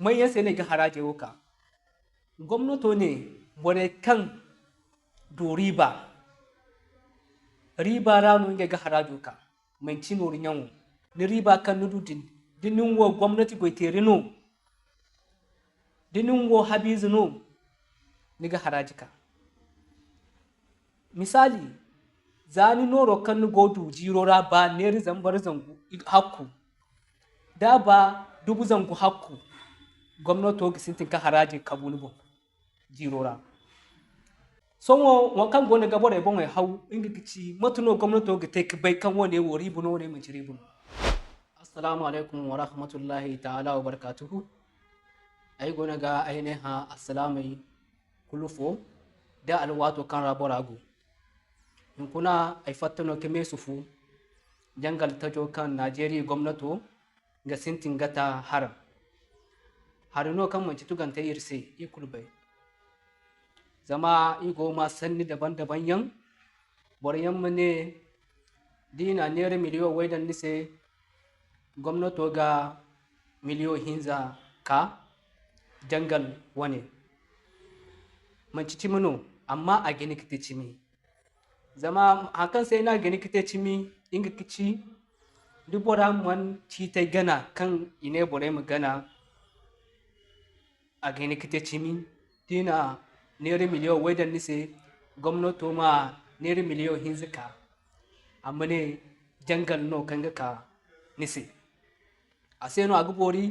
manyan sai ne ga haraje woka gwamnato ne bore kan do riba rano ga harajo ka mai cino rinyan ni riba kan nudu dinin wo gwamnati go terino dinin wo habizino ni ga harajika misali zani noro kan godu jirora ba neri zambar zangu hakku da ba dubu zangu hakku gwamnato gisintin ka haraji kabuni bo jirora songo wakan gona gabore bon hau inga kici matuno gwamnato ga take bai kan wone wori buno ne mun jiri buno. Assalamu alaikum wa rahmatullahi ta'ala wa barakatuhu. Ai gona ga ainiha assalamu kulufo da alwato kan raborago in kuna ai fattano keme sufu jangal tajo kan Najeriya gwamnato ga sintin gata haram harino kan manci tuganta irse ikulbai zama igo ma sanni daban-daban yan boryan mu ne dina nere miliyo waidan nise gwamnato ga miliyo hinza ka jangal wane manci cimino amma a gini kite cimi zama hakan sai na gini kite cimi inga kici dubora man citai gana kan ine bore mu gana a gini kite cimi dina nere miliyo waidan nise gwamnato ma nere miliyo hinzika amma ne jangal no kanga ka nise a sai no agubori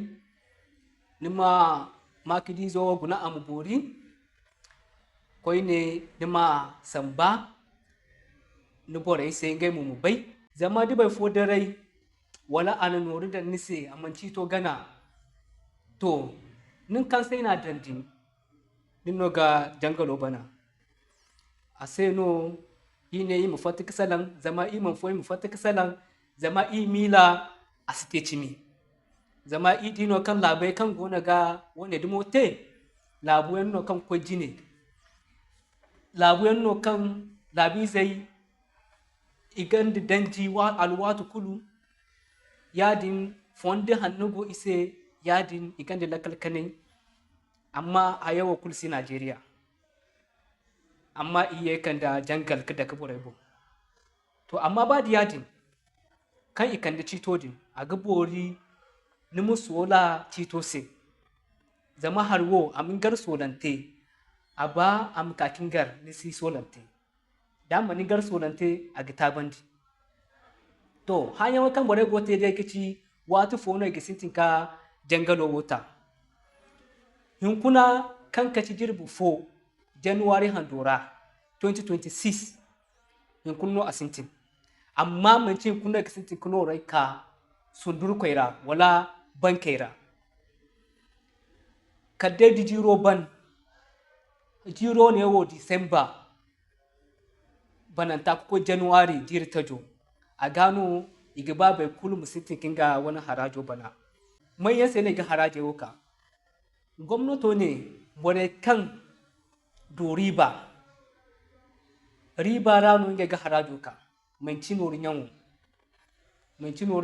nima makidi zo guna amubori koi ne nima samba ni bore sai ngai mu bai zama di bai fodarai wala ana nori da nise amanci to gana to nin kan sai na dandin ninno ga jangalo bana a sai no yine yi mufata kisalan zama i man foi mufata kisalan zama i mila a site cimi zama i dino kan labai kan gona ga wone dimote labu yanno kan kwajine labu yanno kan labi zai igandi danji wa alwatu kulu yadin fonde hannugo ise yadin igandi lakalkanai amma a yawa kulsi Najeriya amma iye kan da jangal kada ka borebo to amma ba da yadin kan ikan da cito din a gabori ni musola cito se zama harwo amin gar solante aba am kakin gar ni si solante dama ni gar solante a gita bandi to hanya kan borebo te dai kici watu fono ga sintinka jangalo wota hinkuna kan kaci jirbu fo January handora 2026 hinkunno asintin amma mun ce kunna ga sintin kuno rai ka sundur koira wala bankaira kadde di jiro ban jiro ne wo December bananta ko January jirtajo a gano igaba bai kulu musintin kinga wani harajo bana mai yasa ne ga haraje woka gwamnato ne bore kan do riba rano ga harajo ka mai cino rinyan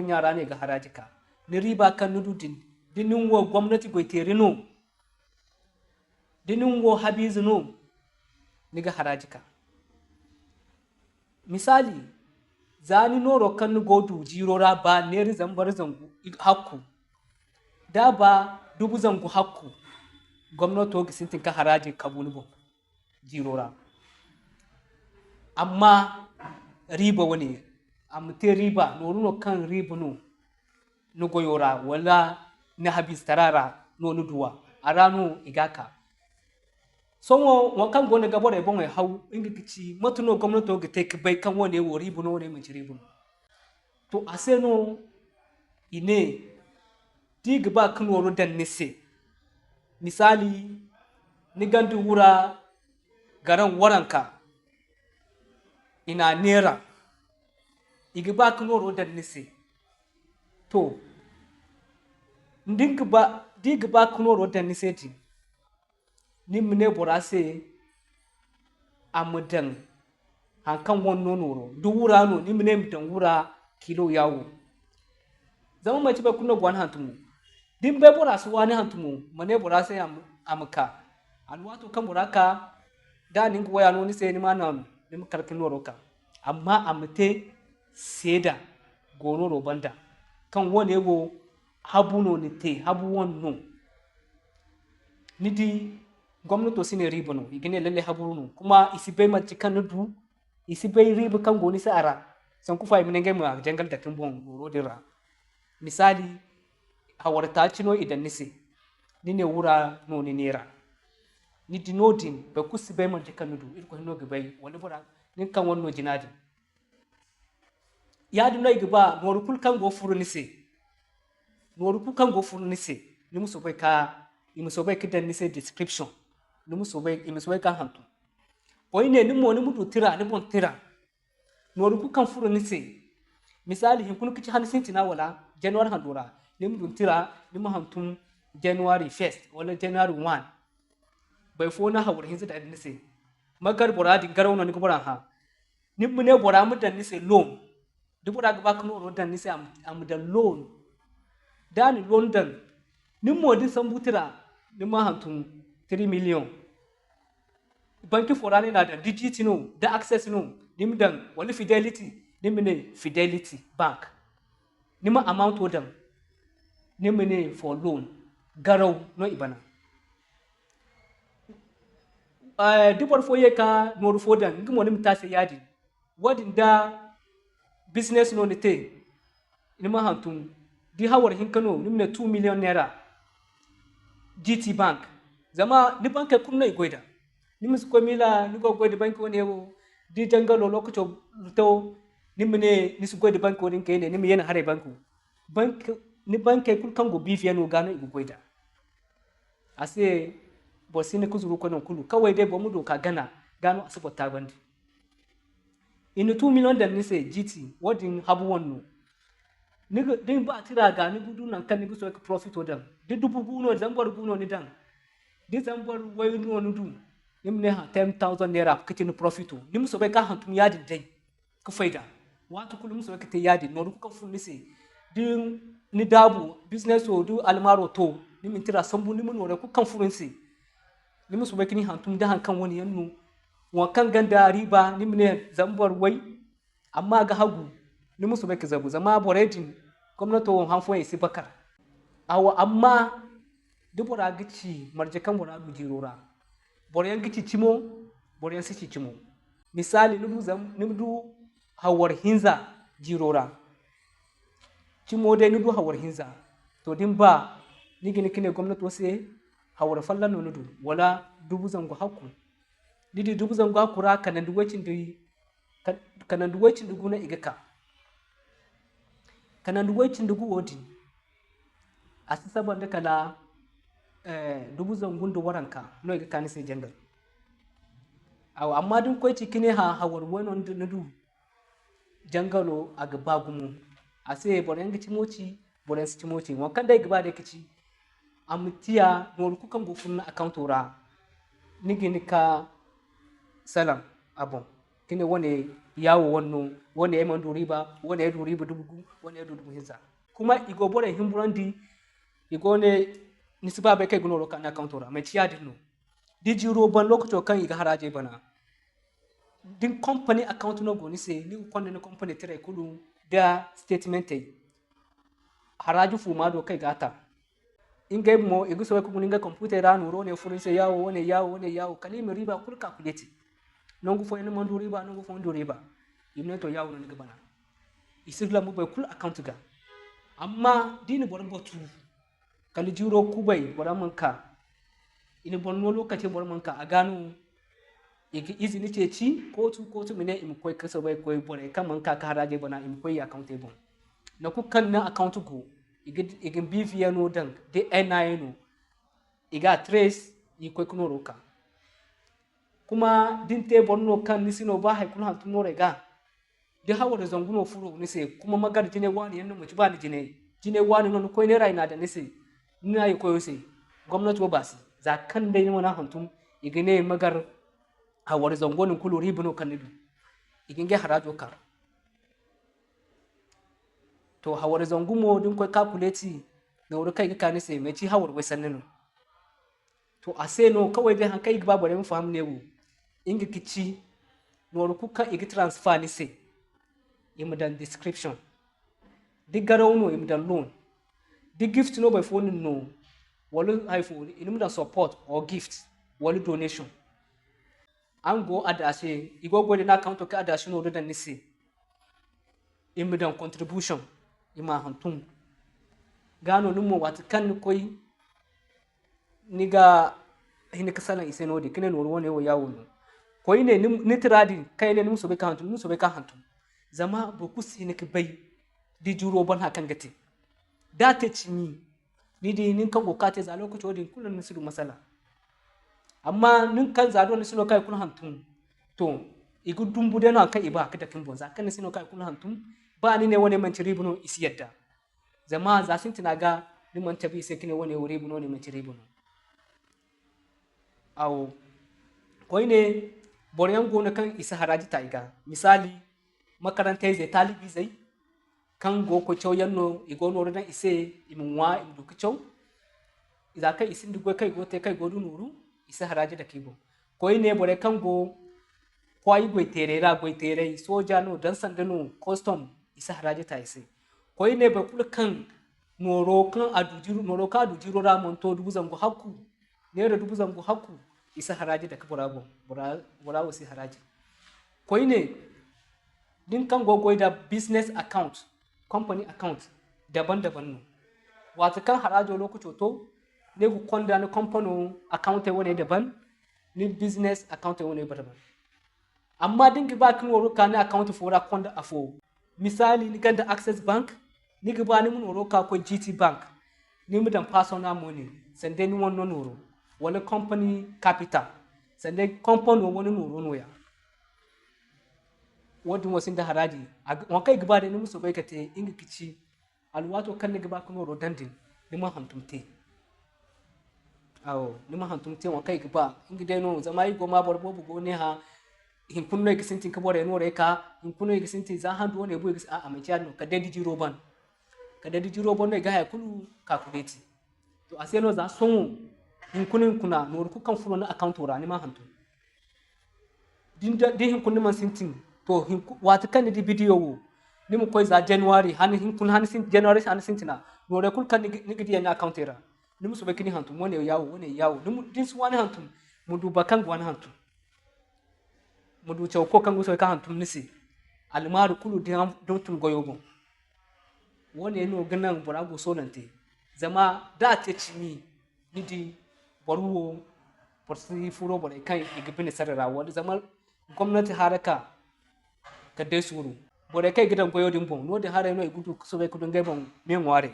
yara ne ga haraji ka ni riba kan nudu dinin wo gwamnati go terino dinin wo habizino ni ga haraji ka misali zani noro kan godu jirora ba neri zambar zangu hakku da ba dubu zangu hakku gwamnato gisintin ka haraji kabuni bo jirora amma riba wani amte riba no kan riba no goyora wala na habis tarara no nuduwa arano igaka songo wakan gona gabore bon hau inga kici matuno gwamnato ga take bai kan wone wori buno ne mun jiri buno to aseno ine diga ba kan woro dan nise misali ni gandu wura garan waranka ina nera iga ba kan woro dan nise to diga ba kan woro dan nise ti ni mine borase amudan hankan wonno noro du wura no ni mine mutan wura kilo yawo zama mai tiba kunno gwan hantumu din bai bora su wani hantumu mane bora sai amka alwato kan bora ka da nin waya no ni sai ni manan ni karkin noro ka amma amte seda gono ro banda kan wone wo habu no ni te habu won no ni di gwamnato sine riba no igine lalle habu no kuma isi bai ma cikan du isi bai riba kan goni sa ara san ku fa mi ngai ma jangal da kin bon ro dira misali hawarta cino idan nise ni ne wura no ni nera ni di nodin ba kusi bai man cikan du irko no gabai wani bura nin kan wonno jinadi ya du nay gaba noru kul kan go furu nise noru kul kan go furu nise ni muso bai ka ni muso bai kidan nise description ni muso bai ka hantu boy ne ni mo ni mudu tira ni bon tira noru kul kan furu nise misali hin kun kici han sintina wala january handura ni mudu tira ni mu hantum january 1st wala january 1 bai fo na hawar hin da nise magar boradi garaw no ni ko boran ha ni mu ne bora mu dan nise loan du bora ga bakno ro dan nise am da loan dan london ni modi sambutira ni ma hantum 3 million banki forani na da digit no da access no ni mu dan wani fidelity ni mu ne fidelity bank ni ma amount odan ni mu ne for loan garaw no ibana dubar foye ka noru fodan ngimo ni mtase yadi wadin da business no ni te ni ma hantum di hawar hinkano ni ne 2 million naira GT bank zama ni banka kunna igoida ni mus ko mila ni go goida bank woni ewo di jangalo lokato to ni mene ni su goida bank woni kene ni mi yana hare bank ni banka kul kango bifiano gano igoida ase bosine kuzuru ko non kulu kawai dai bo mu doka gano asibota bandi inu 2 million da nise GT wadin habu wonno niga din ba tira ga ni gudu nan kan ni so ka profit odan di dubu guno zambar guno ni dan di zambar wayu no nudu nimne ha 10000 naira kitin profit ni muso bai ka hantum yadi dai ka faida wato kulum so ka te yadi no ku ka fun nise din ni dabu business o du almaro to ni min tira sambu ni mun wore ku kan furinsi ni musu bai kini hantum da hankan wani yannu wa kan ganda riba ni mine zambar wai amma ga hagu ni musu bai zabu zama boredin gwamnato hanfo isi bakar awa amma dubura gici marje kan bura du jirora boryan gici cimo boryan sici cimo misali ni du hawar hinza jirora cimo dai ni du hawar hinza to din ba ni gini kine gwamnato sai hawar fallan no nudu wala dubu zango hakku didi dubu zango hakura kanan duwacin dugu na igaka kanan duwacin dugu wodi asi saban da kala dubu zangun da waranka no igaka ni sai jangal aw amma dun koy cikine ha hawar wonon nudu jangalo aga bagumu ase boren gici moci boren sici moci wakan dai gaba da kici amtiya nol ku kan go funna account ora nigi ka salam abon kine wone yawo wonno wone e mandu riba wone e du riba dubu wone e du hinza kuma igo bore himburandi igo ne nisba be kai gunoro kan account ora me ciya dinno di jiro ban lokato kan iga haraje bana din company account no go ni se ni ko ne company tire kulu da statement haraju fu ma do kai gata inga mo igu so ko ninga computer ra no ne furin se yawo wone yawo kalimi riba kul calculate nongu fo ene mandu riba nongu fo ndu riba imne to yawo no ni bana isirla mo be kul account ga amma dini boran botu kali juro kubai boran manka ini bonno lokaci boran manka a gano igi izini ce ci kotu mine im koy kasa bai koy bore kan manka ka haraje bana im koy account bon na ku kan na account go igin bifiya no dan de NIN no iga trace yi koy kuno roka kuma din te bonno kan ni sino ba hay kuno hantu no rega de hawo da zanguno furo ni se kuma magar jine wani yanno mu ci ba ni jine wani no koy ne raina da ni se ni ayi koyo se gwamnati ba basi za kan dai mana hantum igine magar hawar zangonin kulu ribuno kan nidu igin ge harajo ka to hawar zangumo din koy calculate noru kai ga kanise mai ci hawar wai sannu to ase no kawai dai hankai ga babare mu faham ne wo inga kici noru kuka igi transfer ni se imudan description di garaw no imudan loan di gift no bai phone no wala haifo imudan support or gift wala donation an go adashe igogo na account ka adashe no dan ni se imudan contribution ima hantum gano numo wata kan ni koy niga hinika salan ise no de kine no wone wo yawo no koy ne ni tiradi kay ne muso be ka hantum zama boku sinika bay di juro bon hakan gate da ta cimi ni di nin kan gokate za lokaci odin kullun nisiru masala amma nin kan za do nisiro kai kun hantum to igu dumbu de no kai iba kada kin bonza kan nisino kai kun hantum ba ni ne wone man tribuno isi yadda zama za sun tinaga ni man tabi sai kine wone wuri buno ne man tribuno aw koy ne boryan gona kan isa haraji ta iga misali makaranta zai talibi zai kan go ko yanno igo no dan ise imunwa imdu kicho iza kai isin dugo kai go te kai go du nuru isa haraji da kibo koy ne bore kan go kwai go terera go tere soja no dan sanda no custom isa haraji ta ise koy ne ba kula kan noro kan adujiru noro ka adujiro ra monto dubu zango hakku ne da dubu zango hakku isa haraji da kabura go bura wasi haraji koy ne din kan go da business account company account daban-daban no wato kan harajo lokaci to ne ku konda na company account wani daban ni business account wani daban amma dingi ba kin woro kana account fora konda afo misali ni ganda access bank ni gaba ni mun woro ka ko GT bank ni mu dan personal money sande ni wonno noro wala company capital sande company woni noro no ya wodi mo sinda haraji won kai gaba da ni musu bai kate inga kici alwato kan ni gaba kun woro dandin ni ma hantumte awo ni ma hantumte won kai gaba inga dai no zama yi goma borbo bugo ne ha hin kunno yi sintin ka bore no reka hin kunno yi sintin za handu ne bu yi a mai no ka dadi jiro ban ka dadi jiro ban ne ga ya kulu calculate to aselo za son hin kunin kuna no ku kan fulo na account ora ni ma hantu din hin kunni man sintin to wata kan di video wo ni mu koy za January hani hin kun hani sin January hani sintina no re kul kan ni gidi na account era ni mu so be kini hantu mo ne yawo ni mu din su wani hantu mu duba kan wani hantu mu du cew ko kan so ka hantu nisi almaru kulu din don tun goyogo woni no ganan burago sonante zama da te cimi ni di boruwo porsi furo bore kan igibine sarara wani zama gwamnati haraka ka dai suru bore kai gidan goyo din bon no da hare no igudu so bai kudun gaibon men ware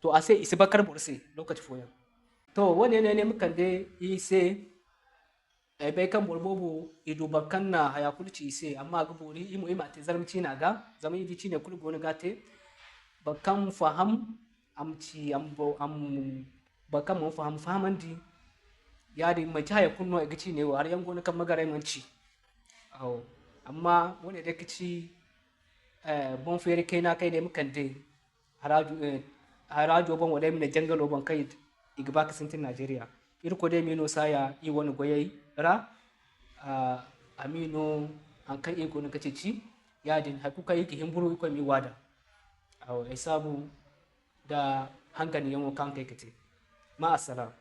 to a sai isi bakar borse lokaci foyan to wani ne mukan dai ise ai bai kan borbobo ido bakan na haya kulci ise amma ga bori imo ima te zarmci na ga zaman yi ci ne kulgo ne gate bakan faham amci ambo am bakan mun fahamandi ya di mai haya kunno a gici ne har yango ne kan magarai manci awo amma wani da kici bon fere kai na kai ne mukan dai harajo ban wadai mina jangalo ban kai igba ka sintin Najeriya irko dai mino saya yi wani goyayi ra amino an kai ego na kace ci yadin hakuka yake himburu ko mi wada aw ai sabu da hankali yango kan kai kace ma assalam